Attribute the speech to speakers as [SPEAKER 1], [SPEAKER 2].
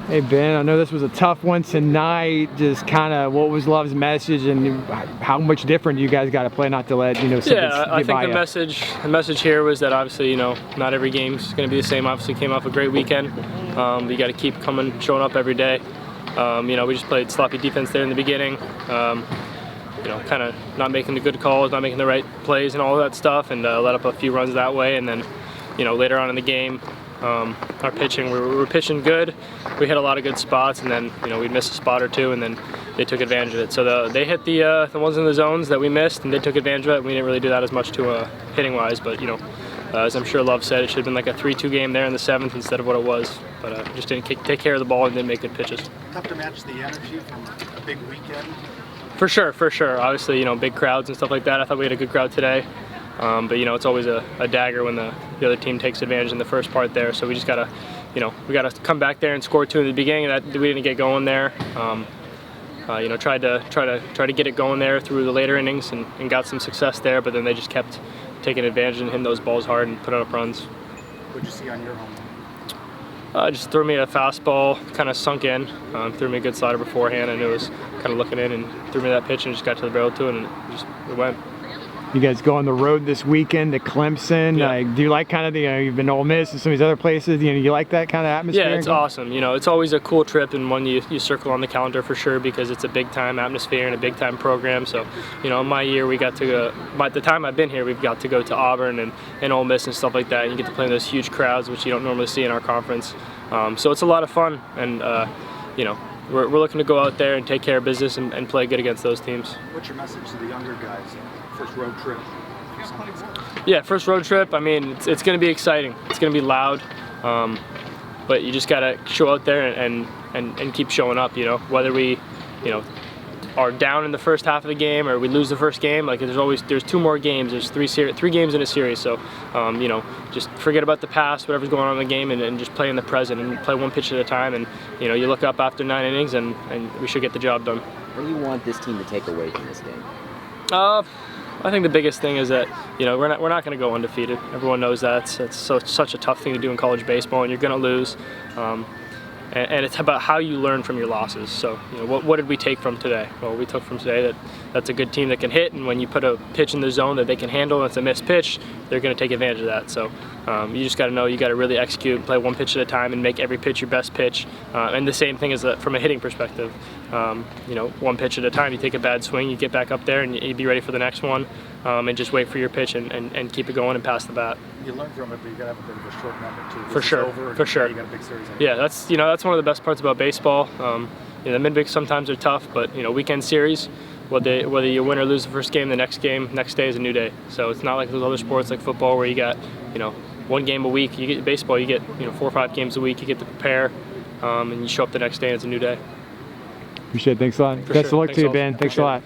[SPEAKER 1] Hey Ben, I know this was a tough one tonight. Just kind of what was Love's message and how much different you guys got to play not to let
[SPEAKER 2] I think the message here was that obviously not every game's going to be the same. Obviously came off a great weekend. You got to keep showing up every day. We just played sloppy defense there in the beginning. Kind of not making the good calls, not making the right plays and all that stuff, and let up a few runs that way. And then later on in the game, our pitching, we were pitching good. We hit a lot of good spots, and then we'd miss a spot or two, and then they took advantage of it. So they hit the ones in the zones that we missed, and they took advantage of it. We didn't really do that as much to hitting wise, but as I'm sure Love said, it should have been like a 3-2 game there in the 7th instead of what it was. But just didn't take care of the ball and didn't make good pitches.
[SPEAKER 3] Tough to match the energy from a big weekend.
[SPEAKER 2] For sure. Obviously, big crowds and stuff like that. I thought we had a good crowd today. But it's always a dagger when the other team takes advantage in the first part there. So we just gotta, we gotta come back there and score 2 in the beginning. That we didn't get going there. Tried to get it going there through the later innings and got some success there. But then they just kept taking advantage and hitting those balls hard and putting up runs.
[SPEAKER 3] What'd you see on your home?
[SPEAKER 2] Just threw me a fastball, kind of sunk in. Threw me a good slider beforehand, and it was kind of looking in and threw me that pitch and just got to the barrel to it, and it went.
[SPEAKER 1] You guys go on the road this weekend to Clemson.
[SPEAKER 2] Yeah.
[SPEAKER 1] Do you like kind of you've been to Ole Miss and some of these other places? You like that kind of atmosphere?
[SPEAKER 2] Yeah, it's awesome. It's always a cool trip and one you circle on the calendar for sure because it's a big time atmosphere and a big time program. So, in my year we got to go. By the time I've been here, we've got to go to Auburn and Ole Miss and stuff like that. And you get to play in those huge crowds, which you don't normally see in our conference. So it's a lot of fun, and we're looking to go out there and take care of business and play good against those teams.
[SPEAKER 3] What's your message to the younger guys? First road trip.
[SPEAKER 2] Yeah, first road trip. I mean, it's going to be exciting. It's going to be loud, but you just got to show out there and keep showing up. Whether we, are down in the first half of the game or we lose the first game. Like there's 2 more games. There's 3 games in a series. So, just forget about the past, whatever's going on in the game, and just play in the present and play one pitch at a time. And you look up after 9 innings, and we should get the job done.
[SPEAKER 4] What do you want this team to take away from this game?
[SPEAKER 2] I think the biggest thing is that we're not going to go undefeated. Everyone knows that. It's such a tough thing to do in college baseball, and you're going to lose. And it's about how you learn from your losses. So, what did we take from today? Well, we took from today that's a good team that can hit, and when you put a pitch in the zone that they can handle and it's a missed pitch, they're going to take advantage of that. So, you just got to know you got to really execute, play one pitch at a time, and make every pitch your best pitch. And the same thing is from a hitting perspective. One pitch at a time. You take a bad swing, you get back up there, and you be ready for the next one, and just wait for your pitch and keep it going and pass the bat.
[SPEAKER 3] You learn from it, but you got to have a bit of a short memory too.
[SPEAKER 2] For sure.
[SPEAKER 3] You got a big series.
[SPEAKER 2] Yeah, that's one of the best parts about baseball. The midweeks sometimes are tough, but weekend series, whether you win or lose the first game, the next day is a new day. So it's not like those other sports like football where you got 1 game a week. You get baseball, you get 4 or 5 games a week. You get to prepare, and you show up the next day and it's a new day.
[SPEAKER 1] Appreciate it. Thanks a lot. Best of luck to you, Ben. Thanks a lot.